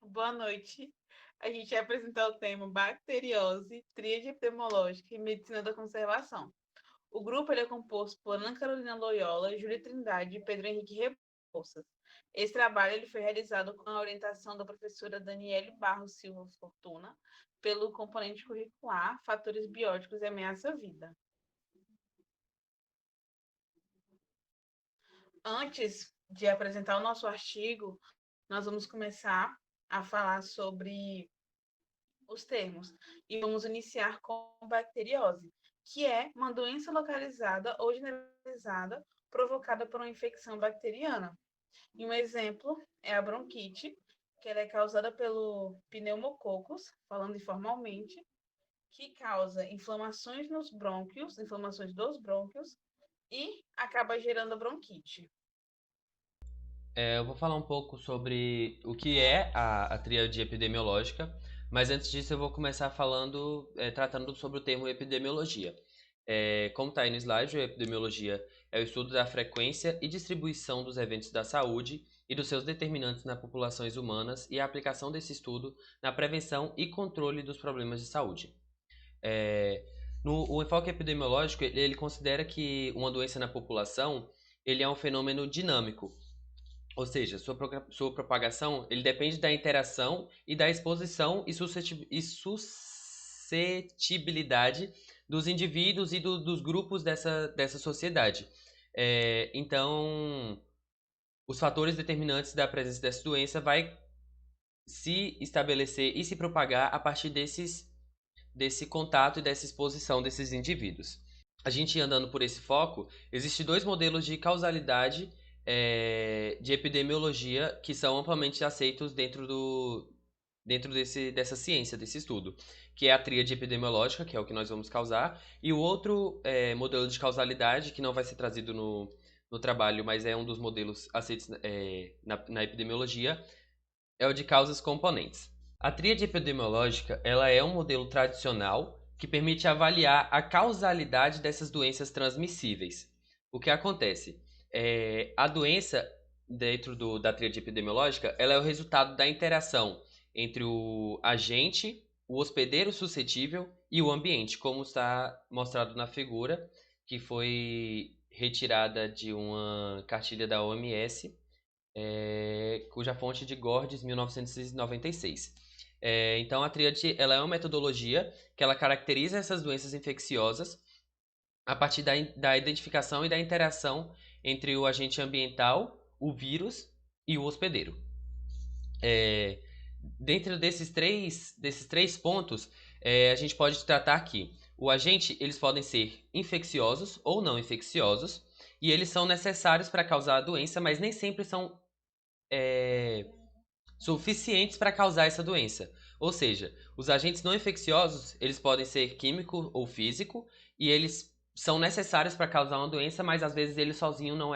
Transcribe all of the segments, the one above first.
Boa noite. A gente vai apresentar o tema bacteriose, tríade epidemiológica e medicina da conservação. O grupo ele é composto por Ana Carolina Loyola, Júlia Trindade e Pedro Henrique Rebouças. Esse trabalho ele foi realizado com a orientação da professora Daniele Barros Silva Fortuna, pelo componente curricular Fatores Bióticos e Ameaça à Vida. Antes de apresentar o nosso artigo, nós vamos começar a falar sobre os termos e vamos iniciar com bacteriose, que é uma doença localizada ou generalizada provocada por uma infecção bacteriana. E um exemplo é a bronquite, que ela é causada pelo pneumococcus, falando informalmente, que causa inflamações nos brônquios, inflamações dos brônquios, e acaba gerando a bronquite. Eu vou falar um pouco sobre o que é a tríade epidemiológica, mas antes disso eu vou começar falando, tratando sobre o termo epidemiologia. Como está aí no slide, a epidemiologia é o estudo da frequência e distribuição dos eventos da saúde e dos seus determinantes nas populações humanas e a aplicação desse estudo na prevenção e controle dos problemas de saúde. É, o enfoque epidemiológico ele considera que uma doença na população ele é um fenômeno dinâmico, ou seja, sua propagação ele depende da interação e da exposição e suscetibilidade dos indivíduos e dos grupos dessa sociedade. Então, os fatores determinantes da presença dessa doença vai se estabelecer e se propagar a partir desse contato e dessa exposição desses indivíduos. A gente andando por esse foco, existem dois modelos de causalidade de epidemiologia que são amplamente aceitos dessa ciência, desse estudo, que é a tríade epidemiológica, que é o que nós vamos causar, e o outro modelo de causalidade, que não vai ser trazido no trabalho, mas é um dos modelos aceitos na epidemiologia, é o de causas componentes. A tríade epidemiológica ela é um modelo tradicional que permite avaliar a causalidade dessas doenças transmissíveis. O que acontece? A doença, dentro da tríade epidemiológica, ela é o resultado da interação entre o agente, o hospedeiro suscetível e o ambiente, como está mostrado na figura, que foi retirada de uma cartilha da OMS, cuja fonte de Gordes, 1996. Então, a tríade ela é uma metodologia que ela caracteriza essas doenças infecciosas a partir da identificação e da interação entre o agente ambiental, o vírus e o hospedeiro. Dentro desses três pontos, a gente pode tratar que o agente eles podem ser infecciosos ou não infecciosos, e eles são necessários para causar a doença, mas nem sempre são suficientes para causar essa doença. Ou seja, os agentes não infecciosos, eles podem ser químico ou físico e eles são necessários para causar uma doença, mas às vezes ele sozinho não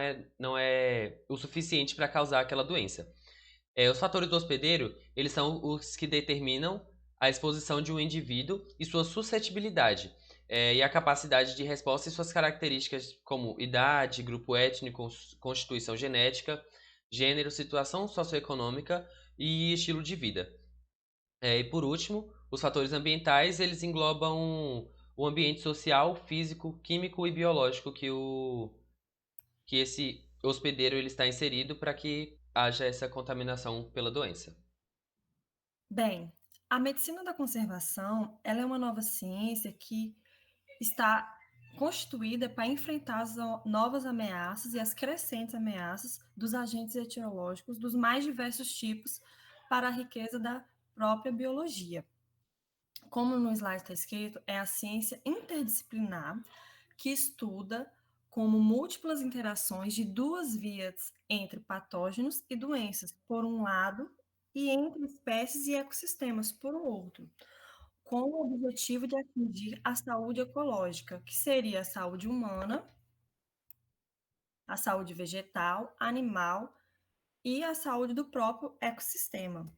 é o suficiente para causar aquela doença. Os fatores do hospedeiro, eles são os que determinam a exposição de um indivíduo e sua suscetibilidade, e a capacidade de resposta e suas características como idade, grupo étnico, constituição genética, gênero, situação socioeconômica e estilo de vida. E por último, os fatores ambientais, eles englobam o ambiente social, físico, químico e biológico que esse hospedeiro ele está inserido para que haja essa contaminação pela doença. Bem, a medicina da conservação, ela é uma nova ciência que está constituída para enfrentar as novas ameaças e as crescentes ameaças dos agentes etiológicos dos mais diversos tipos para a riqueza da própria biologia. Como no slide está escrito, é a ciência interdisciplinar que estuda como múltiplas interações de duas vias entre patógenos e doenças, por um lado, e entre espécies e ecossistemas, por um outro, com o objetivo de atingir a saúde ecológica, que seria a saúde humana, a saúde vegetal, animal e a saúde do próprio ecossistema.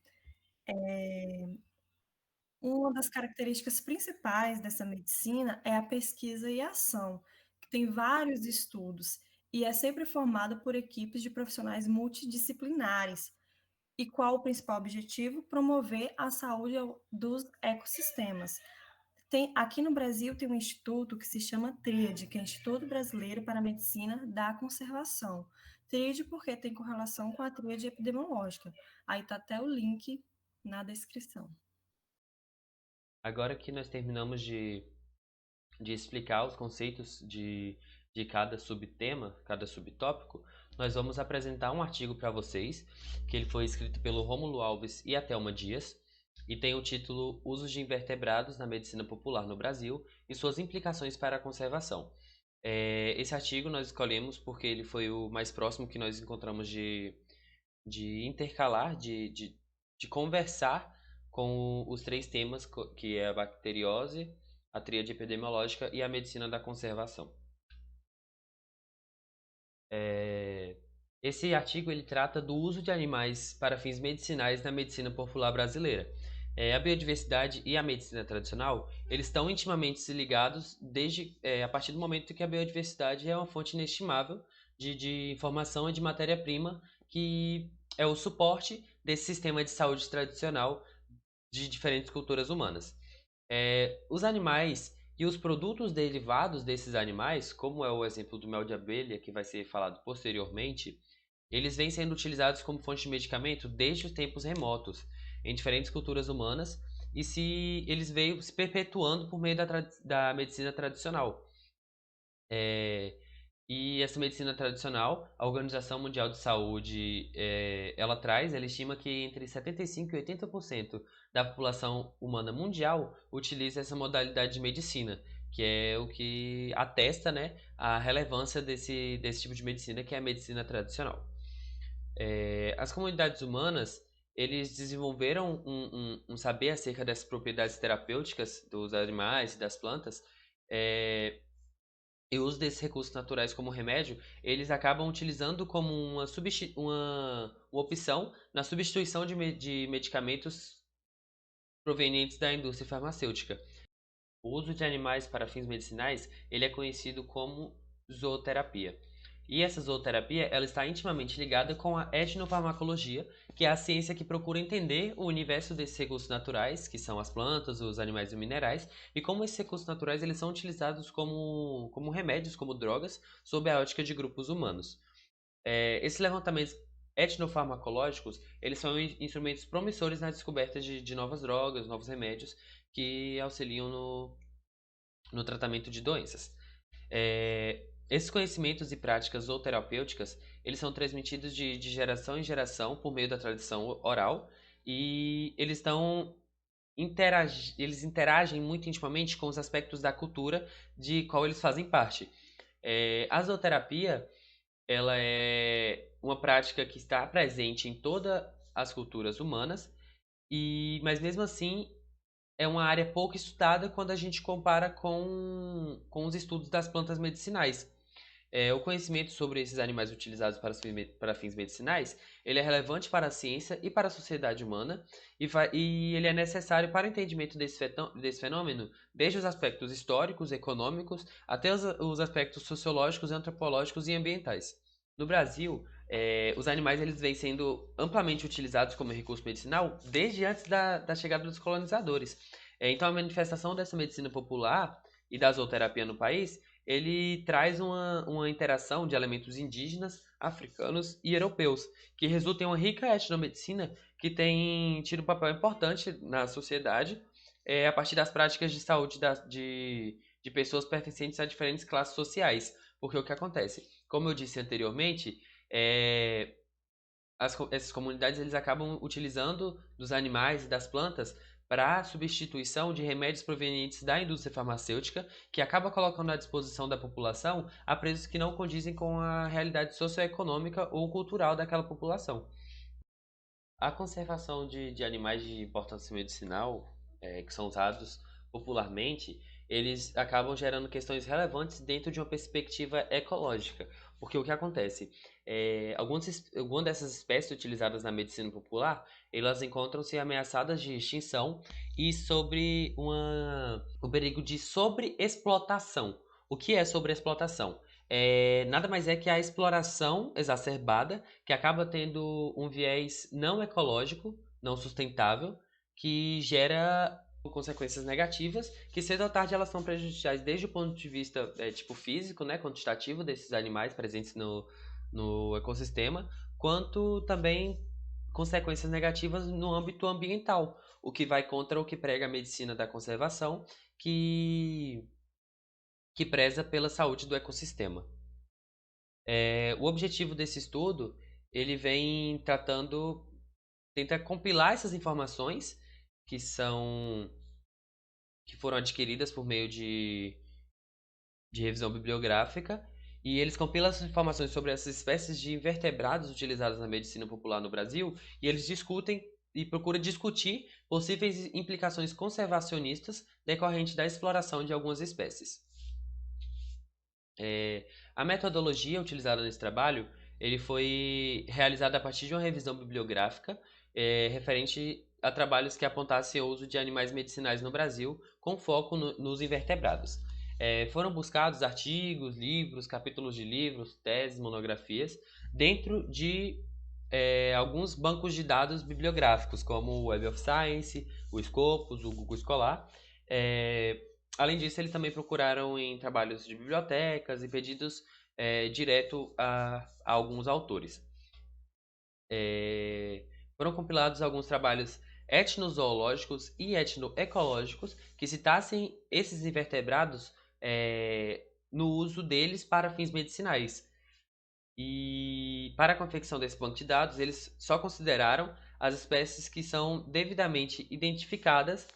Uma das características principais dessa medicina é a pesquisa e ação, que tem vários estudos e é sempre formada por equipes de profissionais multidisciplinares, E qual o principal objetivo? Promover a saúde dos ecossistemas. Aqui no Brasil tem um instituto que se chama TRIAD, que é Instituto Brasileiro para a Medicina da Conservação. TRIAD porque tem correlação com a tríade epidemiológica. Aí está até o link na descrição. Agora que nós terminamos de explicar os conceitos de cada subtema, cada subtópico, nós vamos apresentar um artigo para vocês, que ele foi escrito pelo Rômulo Alves e a Thelma Dias, e tem o título Usos de invertebrados na medicina popular no Brasil e suas implicações para a conservação. Esse artigo nós escolhemos porque ele foi o mais próximo que nós encontramos de intercalar, de conversar com os três temas, que é a bacteriose, a tríade epidemiológica e a medicina da conservação. Esse artigo ele trata do uso de animais para fins medicinais na medicina popular brasileira. A biodiversidade e a medicina tradicional eles estão intimamente ligados a partir do momento que a biodiversidade é uma fonte inestimável de informação e de matéria-prima que é o suporte desse sistema de saúde tradicional de diferentes culturas humanas. Os animais e os produtos derivados desses animais, como é o exemplo do mel de abelha, que vai ser falado posteriormente, eles vêm sendo utilizados como fonte de medicamento desde os tempos remotos, em diferentes culturas humanas, e eles veio se perpetuando por meio da medicina tradicional. E essa medicina tradicional, a Organização Mundial de Saúde, ela estima que entre 75% e 80% da população humana mundial utiliza essa modalidade de medicina, que é o que atesta, né, a relevância desse tipo de medicina, que é a medicina tradicional. As comunidades humanas, eles desenvolveram um saber acerca das propriedades terapêuticas dos animais e das plantas, e o uso desses recursos naturais como remédio, eles acabam utilizando como uma opção na substituição de medicamentos provenientes da indústria farmacêutica. O uso de animais para fins medicinais, ele é conhecido como zooterapia. E essa zooterapia, ela está intimamente ligada com a etnofarmacologia, que é a ciência que procura entender o universo desses recursos naturais, que são as plantas, os animais e os minerais, e como esses recursos naturais eles são utilizados como remédios, como drogas, sob a ótica de grupos humanos. Esses levantamentos etnofarmacológicos, eles são instrumentos promissores na descoberta de novas drogas, novos remédios, que auxiliam no tratamento de doenças. Esses conhecimentos e práticas zooterapêuticas, eles são transmitidos de geração em geração por meio da tradição oral e eles interagem muito intimamente com os aspectos da cultura de qual eles fazem parte. A zooterapia, ela é uma prática que está presente em todas as culturas humanas, mas mesmo assim é uma área pouco estudada quando a gente compara com os estudos das plantas medicinais. O conhecimento sobre esses animais utilizados para fins medicinais, ele é relevante para a ciência e para a sociedade humana e ele é necessário para o entendimento desse fenômeno, desde os aspectos históricos, econômicos, até os aspectos sociológicos, antropológicos e ambientais. No Brasil, os animais eles vêm sendo amplamente utilizados como recurso medicinal desde antes da chegada dos colonizadores. Então, a manifestação dessa medicina popular e da zooterapia no país, ele traz uma interação de elementos indígenas, africanos e europeus, que resulta em uma rica etnomedicina que tem tido um papel importante na sociedade, a partir das práticas de saúde de pessoas pertencentes a diferentes classes sociais. Porque o que acontece? Como eu disse anteriormente, essas comunidades eles acabam utilizando dos animais e das plantas para substituição de remédios provenientes da indústria farmacêutica, que acaba colocando à disposição da população a preços que não condizem com a realidade socioeconômica ou cultural daquela população. A conservação de animais de importância medicinal, que são usados popularmente, eles acabam gerando questões relevantes dentro de uma perspectiva ecológica. Porque o que acontece? Algumas dessas espécies utilizadas na medicina popular, elas encontram-se ameaçadas de extinção e sobre o perigo de sobreexplotação. O que é sobreexplotação? nada mais é que a exploração exacerbada, que acaba tendo um viés não ecológico, não sustentável, que gera consequências negativas, que cedo ou tarde elas são prejudiciais desde o ponto de vista tipo físico, né, quantitativo desses animais presentes no ecossistema, quanto também consequências negativas no âmbito ambiental, o que vai contra o que prega a medicina da conservação, que, que preza pela saúde do ecossistema. O objetivo desse estudo, ele vem tenta compilar essas informações que que foram adquiridas por meio de revisão bibliográfica, e eles compilam essas informações sobre essas espécies de invertebrados utilizadas na medicina popular no Brasil, e eles discutem e procuram discutir possíveis implicações conservacionistas decorrentes da exploração de algumas espécies. A metodologia utilizada nesse trabalho ele foi realizada a partir de uma revisão bibliográfica referente a trabalhos que apontassem o uso de animais medicinais no Brasil, com foco nos invertebrados. Foram buscados artigos, livros, capítulos de livros, teses, monografias, dentro de alguns bancos de dados bibliográficos, como o Web of Science, o Scopus, o Google Scholar. Além disso, eles também procuraram em trabalhos de bibliotecas e pedidos direto a alguns autores. Foram compilados alguns trabalhos etnozoológicos e etnoecológicos que citassem esses invertebrados no uso deles para fins medicinais. E para a confecção desse banco de dados, eles só consideraram as espécies que são devidamente identificadas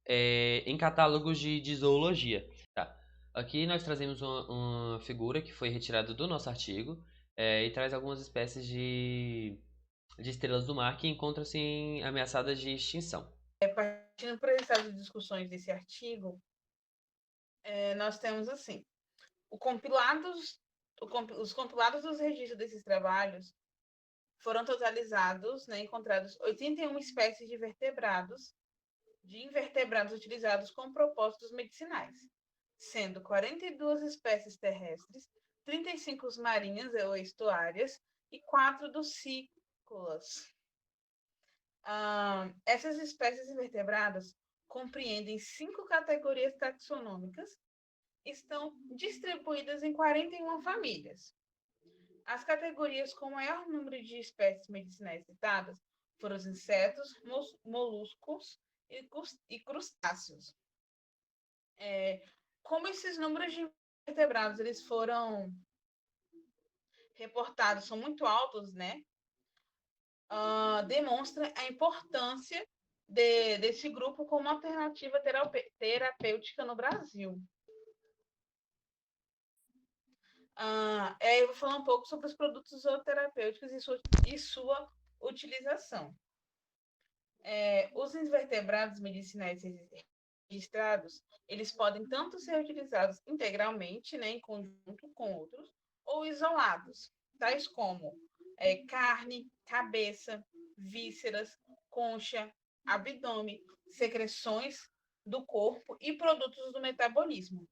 em catálogos de zoologia. Tá. Aqui nós trazemos uma figura que foi retirada do nosso artigo e traz algumas espécies de estrelas do mar que encontram-se ameaçadas de extinção. Partindo para essas discussões desse artigo, nós temos assim, os compilados dos registros desses trabalhos foram totalizados, né, encontrados 81 espécies de invertebrados utilizados com propósitos medicinais, sendo 42 espécies terrestres, 35 marinhas ou estuárias e 4 ducícolas. Essas espécies invertebradas compreendem 5 categorias taxonômicas, estão distribuídas em 41 famílias. As categorias com maior número de espécies medicinais citadas foram os insetos, moluscos e crustáceos. Como esses números de invertebrados eles foram reportados, são muito altos, né? Demonstra a importância desse grupo como alternativa terapêutica no Brasil. Eu vou falar um pouco sobre os produtos zooterapêuticos e sua utilização. Os invertebrados medicinais registrados, eles podem tanto ser utilizados integralmente, né, em conjunto com outros, ou isolados, tais como carne, cabeça, vísceras, concha, abdômen, secreções do corpo e produtos do metabolismo.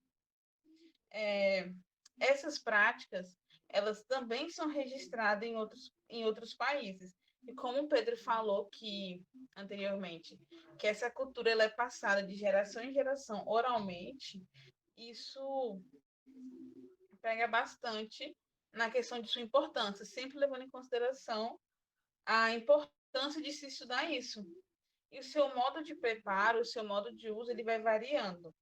Essas práticas, elas também são registradas em outros países. E como o Pedro falou anteriormente, que essa cultura ela é passada de geração em geração oralmente, isso pega bastante na questão de sua importância, sempre levando em consideração a importância de se estudar isso. E o seu modo de preparo, o seu modo de uso, ele vai variando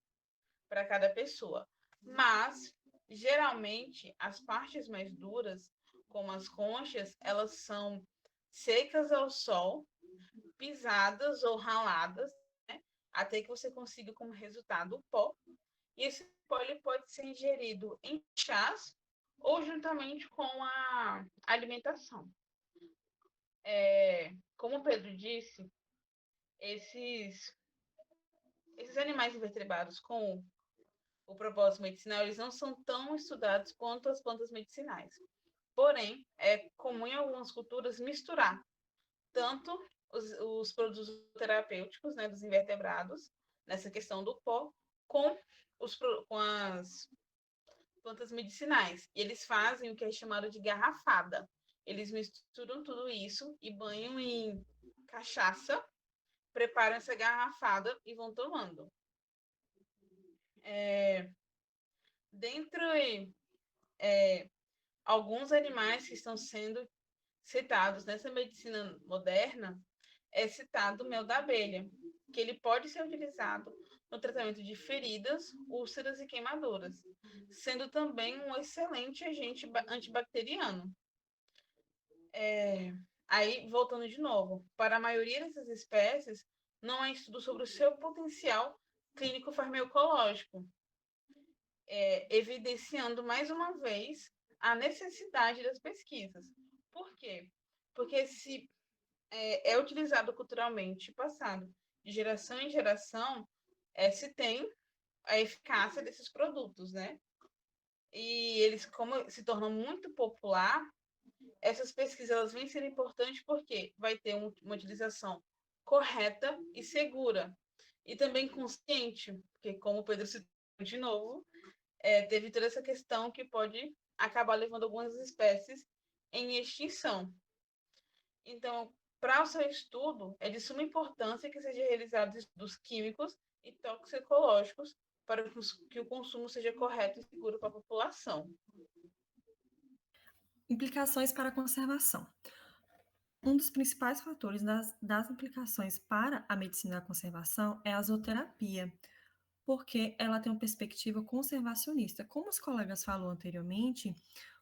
para cada pessoa. Mas, geralmente, as partes mais duras, como as conchas, elas são secas ao sol, pisadas ou raladas, né, até que você consiga como resultado o pó. E esse pó ele pode ser ingerido em chás ou juntamente com a alimentação. Como o Pedro disse, esses animais invertebrados com o propósito medicinal, eles não são tão estudados quanto as plantas medicinais. Porém, é comum em algumas culturas misturar tanto os produtos terapêuticos, né, dos invertebrados, nessa questão do pó, com plantas medicinais. E eles fazem o que é chamado de garrafada. Eles misturam tudo isso e banham em cachaça, preparam essa garrafada e vão tomando. Dentre alguns animais que estão sendo citados nessa medicina moderna, é citado o mel da abelha, que ele pode ser utilizado no tratamento de feridas, úlceras e queimaduras, sendo também um excelente agente antibacteriano. Aí, voltando de novo, para a maioria dessas espécies, não há estudo sobre o seu potencial clínico farmacológico, evidenciando mais uma vez a necessidade das pesquisas. Por quê? Porque se é utilizado culturalmente, passado de geração em geração, se tem a eficácia desses produtos, né? E eles, como se tornam muito popular, essas pesquisas elas vêm ser importantes porque vai ter uma utilização correta e segura. E também consciente, porque, como o Pedro citou de novo, teve toda essa questão que pode acabar levando algumas espécies em extinção. Então, para o seu estudo, é de suma importância que sejam realizados estudos químicos e toxicológicos para que o consumo seja correto e seguro para a população. Implicações para a conservação. Um dos principais fatores das implicações para a medicina da conservação é a zooterapia, porque ela tem uma perspectiva conservacionista. Como os colegas falaram anteriormente,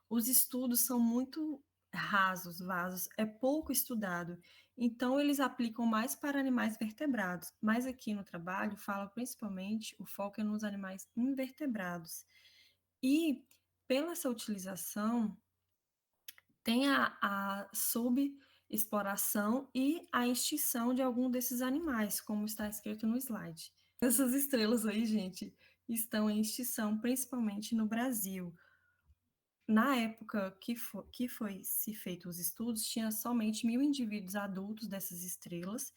os estudos são muito rasos, vasos, é pouco estudado. Então, eles aplicam mais para animais vertebrados. Mas aqui no trabalho, fala principalmente, o foco é nos animais invertebrados. E, pela essa utilização, tem a subexploração e a extinção de algum desses animais, como está escrito no slide. Essas estrelas aí, gente, estão em extinção, principalmente no Brasil. Na época que foi se feito os estudos, tinha somente 1.000 indivíduos adultos dessas estrelas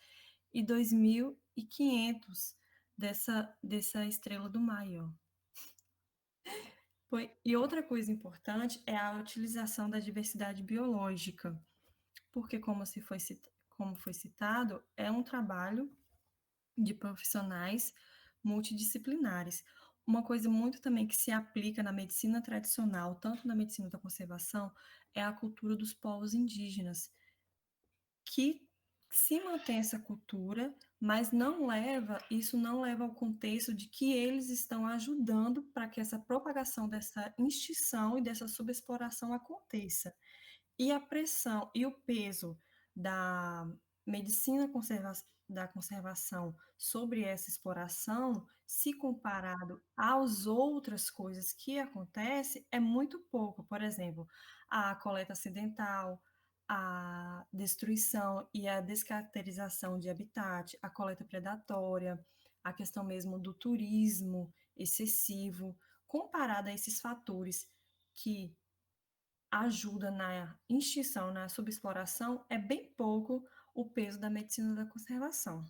e 2.500 dessa estrela do mar. E outra coisa importante é a utilização da diversidade biológica, porque, como foi citado, é um trabalho de profissionais multidisciplinares. Uma coisa muito também que se aplica na medicina tradicional, tanto na medicina da conservação, é a cultura dos povos indígenas, que se mantém essa cultura, mas isso não leva ao contexto de que eles estão ajudando para que essa propagação dessa extinção e dessa subexploração aconteça. E a pressão e o peso da medicina da conservação sobre essa exploração, se comparado às outras coisas que acontecem, é muito pouco. Por exemplo, a coleta acidental, a destruição e a descaracterização de habitat, a coleta predatória, a questão mesmo do turismo excessivo, comparado a esses fatores que ajuda na extinção, na subexploração, é bem pouco o peso da medicina da conservação.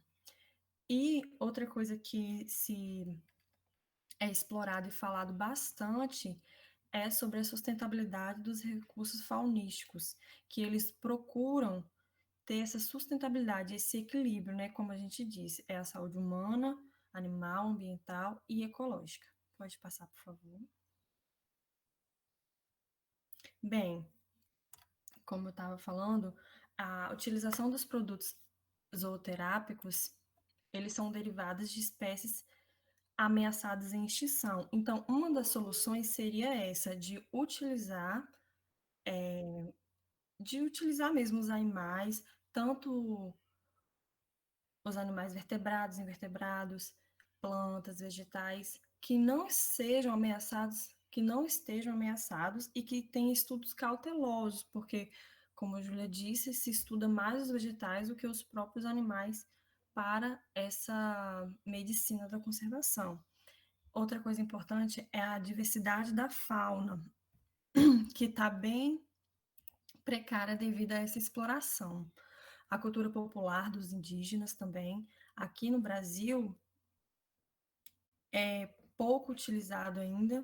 E outra coisa que se é explorado e falado bastante é sobre a sustentabilidade dos recursos faunísticos, que eles procuram ter essa sustentabilidade, esse equilíbrio, né? Como a gente disse, é a saúde humana, animal, ambiental e ecológica. Pode passar, por favor. Bem, como eu estava falando, a utilização dos produtos zooterápicos, eles são derivados de espécies ameaçadas em extinção. Então, uma das soluções seria essa, de utilizar mesmo os animais, tanto os animais vertebrados, invertebrados, plantas, vegetais, que não sejam ameaçados, que não estejam ameaçados e que tenham estudos cautelosos, porque, como a Júlia disse, se estuda mais os vegetais do que os próprios animais para essa medicina da conservação. Outra coisa importante é a diversidade da fauna, que está bem precária devido a essa exploração. A cultura popular dos indígenas também, aqui no Brasil, é pouco utilizado ainda,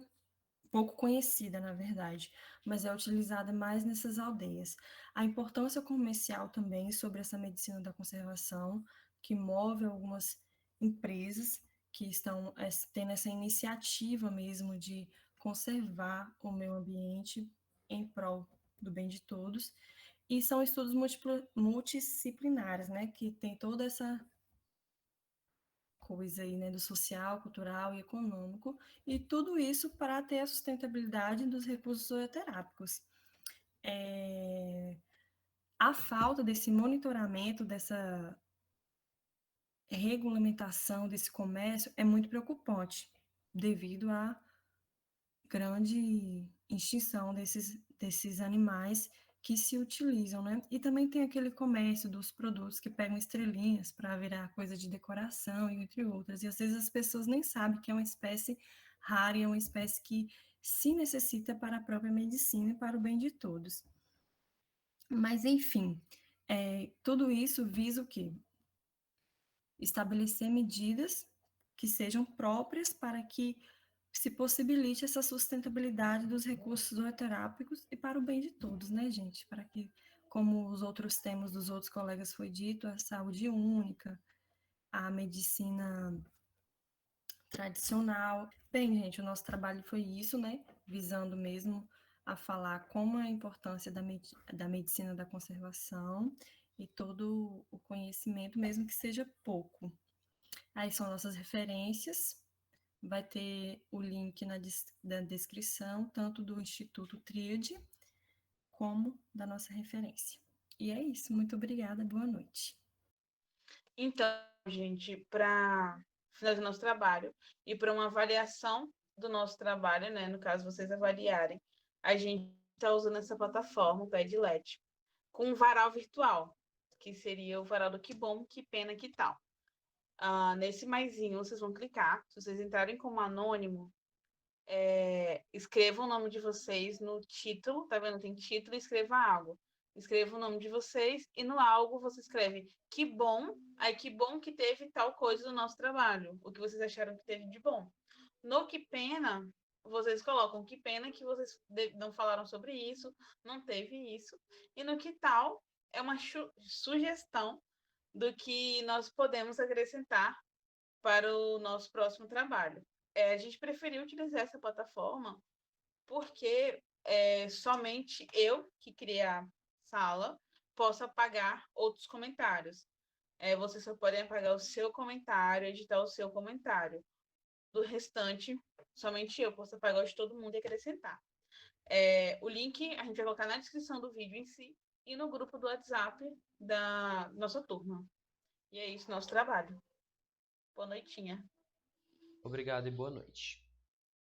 pouco conhecida, na verdade, mas é utilizada mais nessas aldeias. A importância comercial também sobre essa medicina da conservação, que move algumas empresas que estão tendo essa iniciativa mesmo de conservar o meio ambiente em prol do bem de todos. E são estudos multidisciplinares, né, que tem toda essa coisa aí, né, do social, cultural e econômico, e tudo isso para ter a sustentabilidade dos recursos zooterápicos. A falta desse monitoramento, dessa regulamentação desse comércio é muito preocupante, devido à grande extinção desses animais que se utilizam, né? E também tem aquele comércio dos produtos que pegam estrelinhas para virar coisa de decoração, e entre outras. E às vezes as pessoas nem sabem que é uma espécie rara e é uma espécie que se necessita para a própria medicina e para o bem de todos. Mas, enfim, tudo isso visa o quê? Estabelecer medidas que sejam próprias para que se possibilite essa sustentabilidade dos recursos zooterápicos e para o bem de todos, né, gente? Para que, como os outros temas dos outros colegas foi dito, a saúde única, a medicina tradicional. Bem, gente, o nosso trabalho foi isso, né? Visando mesmo a falar como é a importância da medicina da conservação e todo o conhecimento, mesmo que seja pouco. Aí são nossas referências. Vai ter o link na descrição, tanto do Instituto Tríade, como da nossa referência. E é isso. Muito obrigada. Boa noite. Então, gente, para finalizar nosso trabalho e para uma avaliação do nosso trabalho, né? No caso, vocês avaliarem, a gente está usando essa plataforma, o Padlet, com um varal virtual, que seria o varal do Que Bom, Que Pena, Que Tal. Nesse maisinho, vocês vão clicar. Se vocês entrarem como anônimo, escrevam o nome de vocês no título, tá vendo? Tem título, escreva algo. Escreva o nome de vocês e no algo você escreve que bom, aí que bom que teve tal coisa no nosso trabalho, o que vocês acharam que teve de bom. No que pena, vocês colocam que pena que vocês não falaram sobre isso, não teve isso. E no que tal, é uma sugestão do que nós podemos acrescentar para o nosso próximo trabalho. A gente preferiu utilizar essa plataforma porque somente eu, que criei a sala, posso apagar outros comentários. Vocês só podem apagar o seu comentário, editar o seu comentário. Do restante, somente eu posso apagar o de todo mundo e acrescentar. O link a gente vai colocar na descrição do vídeo em si e no grupo do WhatsApp da nossa turma. E é isso, nosso trabalho. Boa noitinha. Obrigado e boa noite.